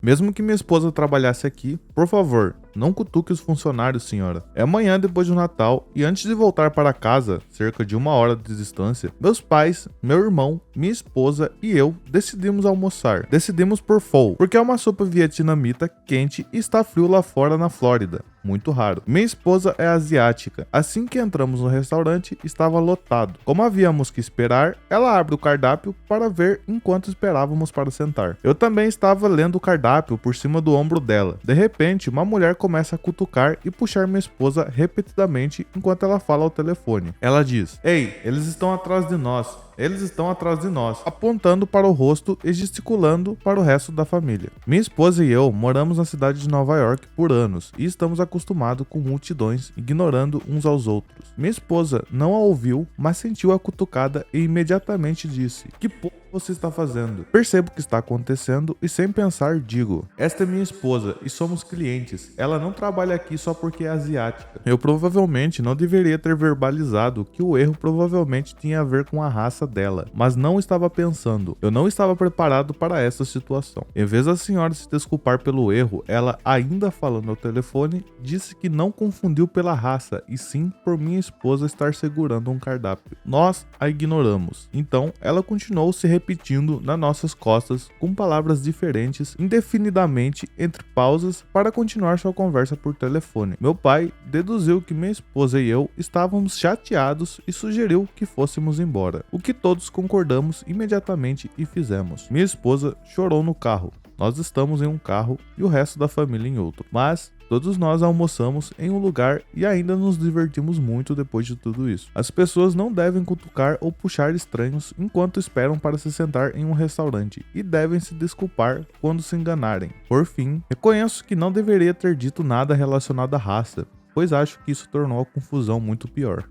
Mesmo que minha esposa trabalhasse aqui, por favor, não cutuque os funcionários, senhora. É amanhã depois do Natal e antes de voltar para casa, cerca de 1 hora de distância, meus pais, meu irmão, minha esposa e eu decidimos almoçar. Decidimos por pho, porque é uma sopa vietnamita quente e está frio lá fora na Flórida. Muito raro. Minha esposa é asiática. Assim que entramos no restaurante, estava lotado. Como havíamos que esperar, ela abre o cardápio para ver enquanto esperávamos para sentar. Eu também estava lendo o cardápio por cima do ombro dela. De repente, uma mulher começa a cutucar e puxar minha esposa repetidamente enquanto ela fala ao telefone. Ela diz: "Ei, eles estão atrás de nós. Eles estão atrás de nós", apontando para o rosto e gesticulando para o resto da família. Minha esposa e eu moramos na cidade de Nova York por anos e estamos acostumados com multidões ignorando uns aos outros. Minha esposa não a ouviu, mas sentiu a cutucada e imediatamente disse: "Que porra você está fazendo?" Percebo o que está acontecendo e sem pensar digo: "Esta é minha esposa e somos clientes. Ela não trabalha aqui só porque é asiática." Eu provavelmente não deveria ter verbalizado que o erro provavelmente tinha a ver com a raça dela, mas não estava pensando. Eu não estava preparado para essa situação. Em vez da senhora se desculpar pelo erro, ela, ainda falando ao telefone, disse que não confundiu pela raça e sim por minha esposa estar segurando um cardápio. Nós a ignoramos. Então, ela continuou se repetindo nas nossas costas com palavras diferentes indefinidamente entre pausas para continuar sua conversa por telefone. Meu pai deduziu que minha esposa e eu estávamos chateados e sugeriu que fôssemos embora, o que todos concordamos imediatamente e fizemos. Minha esposa chorou no carro. Nós estamos em um carro e o resto da família em outro, mas todos nós almoçamos em um lugar e ainda nos divertimos muito depois de tudo isso. As pessoas não devem cutucar ou puxar estranhos enquanto esperam para se sentar em um restaurante e devem se desculpar quando se enganarem. Por fim, reconheço que não deveria ter dito nada relacionado à raça, pois acho que isso tornou a confusão muito pior.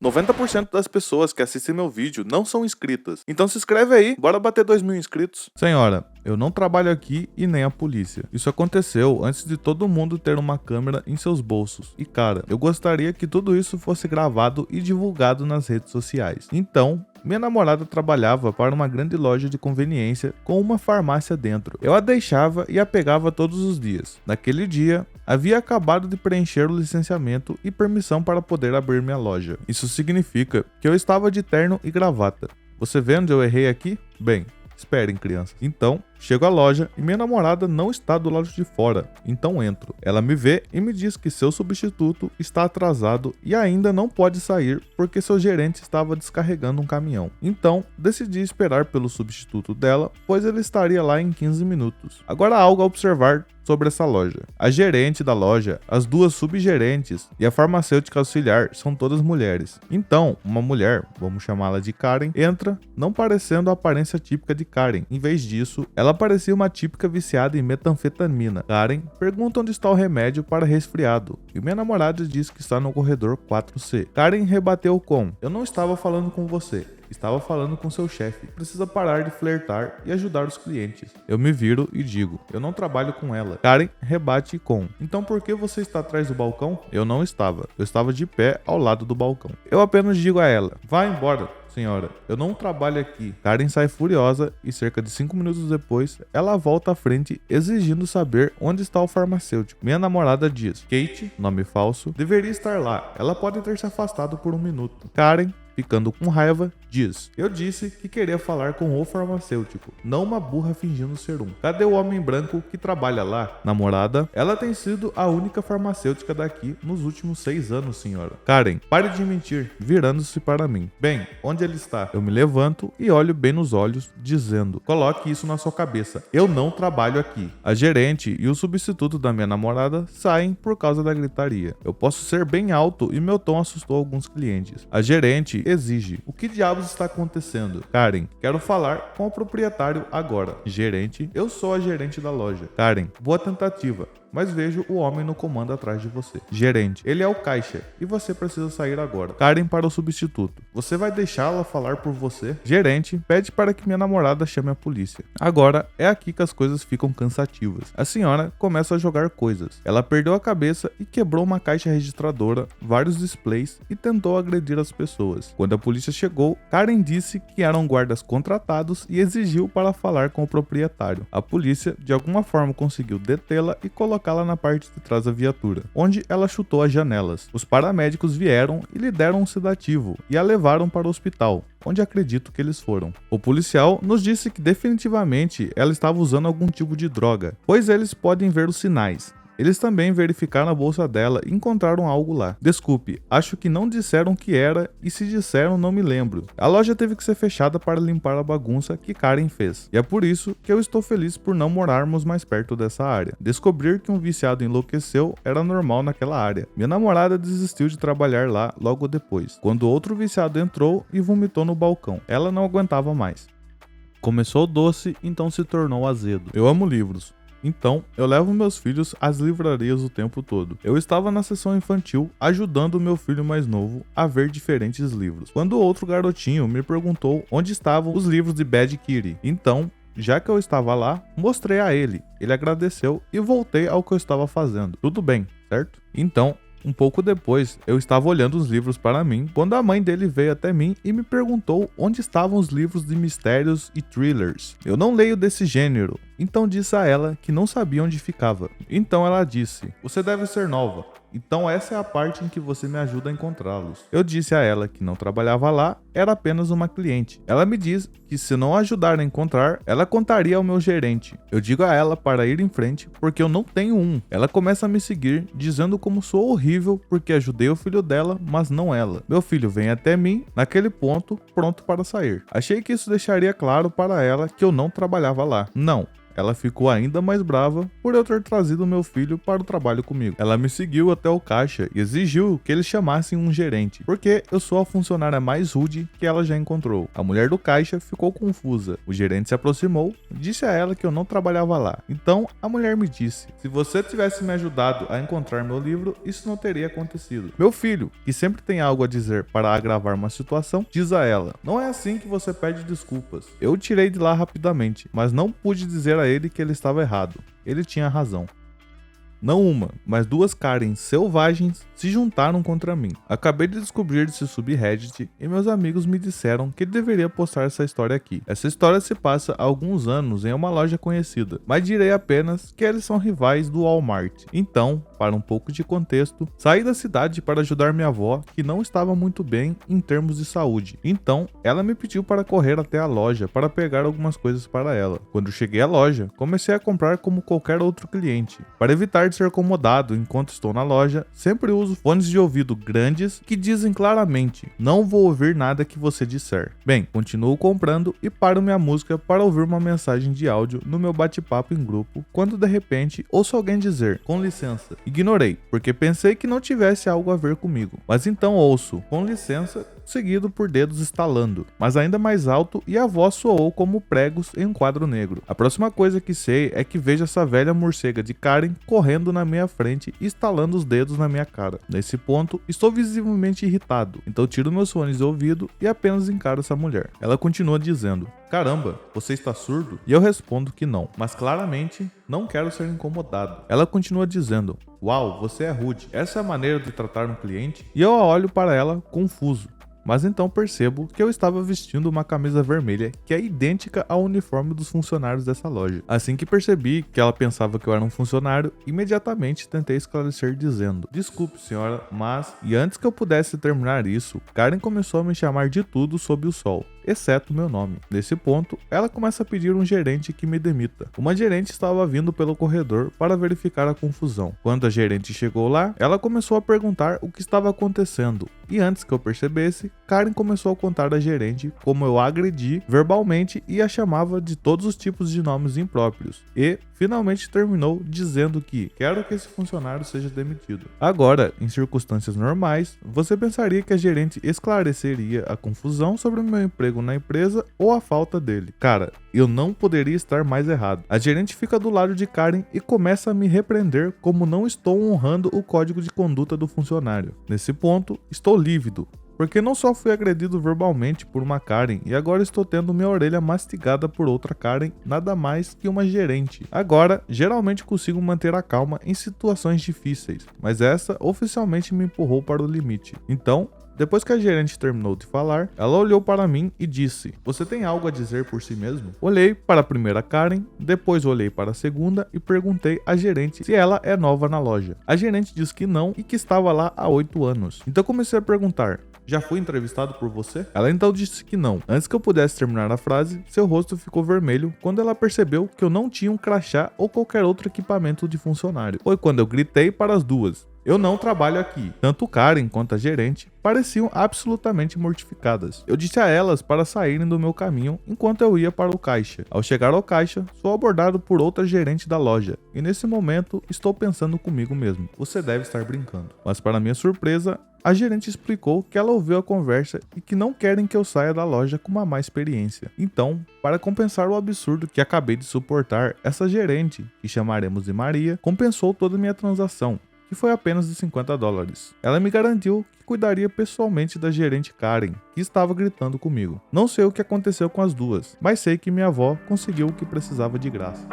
90% das pessoas que assistem meu vídeo não são inscritas. Então se inscreve aí, bora bater 2.000 inscritos. Senhora, eu não trabalho aqui e nem a polícia. Isso aconteceu antes de todo mundo ter uma câmera em seus bolsos. E cara, eu gostaria que tudo isso fosse gravado e divulgado nas redes sociais. Então, minha namorada trabalhava para uma grande loja de conveniência com uma farmácia dentro. Eu a deixava e a pegava todos os dias. Naquele dia, havia acabado de preencher o licenciamento e permissão para poder abrir minha loja. Isso significa que eu estava de terno e gravata. Você vê onde eu errei aqui? Bem, esperem, crianças. Então, chego à loja e minha namorada não está do lado de fora, então entro. Ela me vê e me diz que seu substituto está atrasado e ainda não pode sair porque seu gerente estava descarregando um caminhão. Então, decidi esperar pelo substituto dela, pois ele estaria lá em 15 minutos. Agora há algo a observar sobre essa loja. A gerente da loja, as duas subgerentes e a farmacêutica auxiliar são todas mulheres. Então, uma mulher, vamos chamá-la de Karen, entra, não parecendo a aparência típica de Karen. Em vez disso, ela parecia uma típica viciada em metanfetamina. Karen pergunta onde está o remédio para resfriado e minha namorada diz que está no corredor 4C. Karen rebateu com: "Eu não estava falando com você. Estava falando com seu chefe. Precisa parar de flertar e ajudar os clientes." Eu me viro e digo: "Eu não trabalho com ela." Karen rebate com: "Então por que você está atrás do balcão?" Eu não estava. Eu estava de pé ao lado do balcão. Eu apenas digo a ela: "Vá embora, senhora. Eu não trabalho aqui." Karen sai furiosa e cerca de 5 minutos depois, ela volta à frente exigindo saber onde está o farmacêutico. Minha namorada diz: "Kate, nome falso, deveria estar lá. Ela pode ter se afastado por 1 minuto." Karen, ficando com raiva, diz: "Eu disse que queria falar com o farmacêutico, não uma burra fingindo ser um. Cadê o homem branco que trabalha lá?" Namorada: "Ela tem sido a única farmacêutica daqui nos últimos 6 anos, senhora." Karen: "Pare de mentir," virando-se para mim. "Bem, onde ele está?" Eu me levanto e olho bem nos olhos, dizendo: "Coloque isso na sua cabeça. Eu não trabalho aqui." A gerente e o substituto da minha namorada saem por causa da gritaria. Eu posso ser bem alto e meu tom assustou alguns clientes. A gerente exige: "O que diabos está acontecendo?" Karen: "Quero falar com o proprietário agora." Gerente: "Eu sou a gerente da loja." Karen: "Boa tentativa, mas vejo o homem no comando atrás de você." Gerente: "Ele é o caixa e você precisa sair agora." Karen para o substituto: "Você vai deixá-la falar por você?" Gerente pede para que minha namorada chame a polícia. Agora é aqui que as coisas ficam cansativas. A senhora começa a jogar coisas. Ela perdeu a cabeça e quebrou uma caixa registradora, vários displays e tentou agredir as pessoas. Quando a polícia chegou, Karen disse que eram guardas contratados e exigiu para falar com o proprietário. A polícia, de alguma forma, conseguiu detê-la e colocá-la na parte de trás da viatura, onde ela chutou as janelas. Os paramédicos vieram e lhe deram um sedativo e a levaram para o hospital, onde acredito que eles foram. O policial nos disse que definitivamente ela estava usando algum tipo de droga, pois eles podem ver os sinais. Eles também verificaram a bolsa dela e encontraram algo lá. Desculpe, acho que não disseram o que era e se disseram não me lembro. A loja teve que ser fechada para limpar a bagunça que Karen fez. E é por isso que eu estou feliz por não morarmos mais perto dessa área. Descobrir que um viciado enlouqueceu era normal naquela área. Minha namorada desistiu de trabalhar lá logo depois, quando outro viciado entrou e vomitou no balcão. Ela não aguentava mais. Começou doce, então se tornou azedo. Eu amo livros. Então, eu levo meus filhos às livrarias o tempo todo. Eu estava na sessão infantil ajudando o meu filho mais novo a ver diferentes livros, quando outro garotinho me perguntou onde estavam os livros de Bad Kitty. Então, já que eu estava lá, mostrei a ele. Ele agradeceu e voltei ao que eu estava fazendo. Tudo bem, certo? Então, um pouco depois, eu estava olhando os livros para mim, quando a mãe dele veio até mim e me perguntou onde estavam os livros de mistérios e thrillers. Eu não leio desse gênero, então disse a ela que não sabia onde ficava. Então ela disse, você deve ser nova, então essa é a parte em que você me ajuda a encontrá-los. Eu disse a ela que não trabalhava lá, era apenas uma cliente. Ela me diz que se não ajudar a encontrar, ela contaria ao meu gerente. Eu digo a ela para ir em frente, porque eu não tenho um. Ela começa a me seguir, dizendo como sou horrível porque ajudei o filho dela, mas não ela. Meu filho vem até mim, naquele ponto, pronto para sair. Achei que isso deixaria claro para ela que eu não trabalhava lá. Não. Ela ficou ainda mais brava por eu ter trazido meu filho para o trabalho comigo. Ela me seguiu até o caixa e exigiu que eles chamassem um gerente, porque eu sou a funcionária mais rude que ela já encontrou. A mulher do caixa ficou confusa. O gerente se aproximou, disse a ela que eu não trabalhava lá. Então a mulher me disse, se você tivesse me ajudado a encontrar meu livro, isso não teria acontecido. Meu filho, que sempre tem algo a dizer para agravar uma situação, diz a ela, não é assim que você pede desculpas. Eu o tirei de lá rapidamente, mas não pude dizer a ele que ele estava errado. Ele tinha razão. Não uma, mas duas Karens selvagens se juntaram contra mim. Acabei de descobrir desse subreddit e meus amigos me disseram que deveria postar essa história aqui. Essa história se passa há alguns anos em uma loja conhecida, mas direi apenas que eles são rivais do Walmart. Então, para um pouco de contexto, saí da cidade para ajudar minha avó, que não estava muito bem em termos de saúde. Então, ela me pediu para correr até a loja para pegar algumas coisas para ela. Quando cheguei à loja, comecei a comprar como qualquer outro cliente. Para evitar de ser incomodado enquanto estou na loja, sempre uso fones de ouvido grandes que dizem claramente, não vou ouvir nada que você disser. Bem, continuo comprando e paro minha música para ouvir uma mensagem de áudio no meu bate-papo em grupo, quando de repente ouço alguém dizer, com licença. Ignorei, porque pensei que não tivesse algo a ver comigo. Mas então ouço, com licença, seguido por dedos estalando, mas ainda mais alto, e a voz soou como pregos em um quadro negro. A próxima coisa que sei é que vejo essa velha morcega de Karen correndo na minha frente e estalando os dedos na minha cara. Nesse ponto, estou visivelmente irritado, então tiro meus fones de ouvido e apenas encaro essa mulher. Ela continua dizendo, caramba, você está surdo? E eu respondo que não, mas claramente não quero ser incomodado. Ela continua dizendo, uau, você é rude, essa é a maneira de tratar um cliente? E eu olho para ela confuso. Mas então percebo que eu estava vestindo uma camisa vermelha que é idêntica ao uniforme dos funcionários dessa loja. Assim que percebi que ela pensava que eu era um funcionário, imediatamente tentei esclarecer dizendo, desculpe senhora, mas... E antes que eu pudesse terminar isso, Karen começou a me chamar de tudo sob o sol, exceto meu nome. Nesse ponto, ela começa a pedir um gerente que me demita. Uma gerente estava vindo pelo corredor para verificar a confusão. Quando a gerente chegou lá, ela começou a perguntar o que estava acontecendo. E antes que eu percebesse, Karen começou a contar à gerente como eu a agredi verbalmente e a chamava de todos os tipos de nomes impróprios. E, finalmente terminou dizendo que quero que esse funcionário seja demitido. Agora, em circunstâncias normais, você pensaria que a gerente esclareceria a confusão sobre o meu emprego na empresa ou a falta dele. Cara, eu não poderia estar mais errado. A gerente fica do lado de Karen e começa a me repreender como não estou honrando o código de conduta do funcionário. Nesse ponto, estou lívido, porque não só fui agredido verbalmente por uma Karen e agora estou tendo minha orelha mastigada por outra Karen, nada mais que uma gerente. Agora, geralmente consigo manter a calma em situações difíceis, mas essa oficialmente me empurrou para o limite. Então, Depois que a gerente terminou de falar, ela olhou para mim e disse: "Você tem algo a dizer por si mesmo?" Olhei para a primeira Karen, depois olhei para a segunda e perguntei à gerente se ela é nova na loja. A gerente disse que não e que estava lá há 8 anos. Então comecei a perguntar: "Já fui entrevistado por você?" Ela então disse que não. Antes que eu pudesse terminar a frase, seu rosto ficou vermelho quando ela percebeu que eu não tinha um crachá ou qualquer outro equipamento de funcionário. Foi quando eu gritei para as duas: "Eu não trabalho aqui." Tanto Karen quanto a gerente pareciam absolutamente mortificadas. Eu disse a elas para saírem do meu caminho enquanto eu ia para o caixa. Ao chegar ao caixa, sou abordado por outra gerente da loja, e nesse momento estou pensando comigo mesmo: "Você deve estar brincando." Mas para minha surpresa, a gerente explicou que ela ouviu a conversa e que não querem que eu saia da loja com uma má experiência. Então, para compensar o absurdo que acabei de suportar, essa gerente, que chamaremos de Maria, compensou toda a minha transação, que foi apenas de $50. Ela me garantiu que cuidaria pessoalmente da gerente Karen, que estava gritando comigo. Não sei o que aconteceu com as duas, mas sei que minha avó conseguiu o que precisava de graça.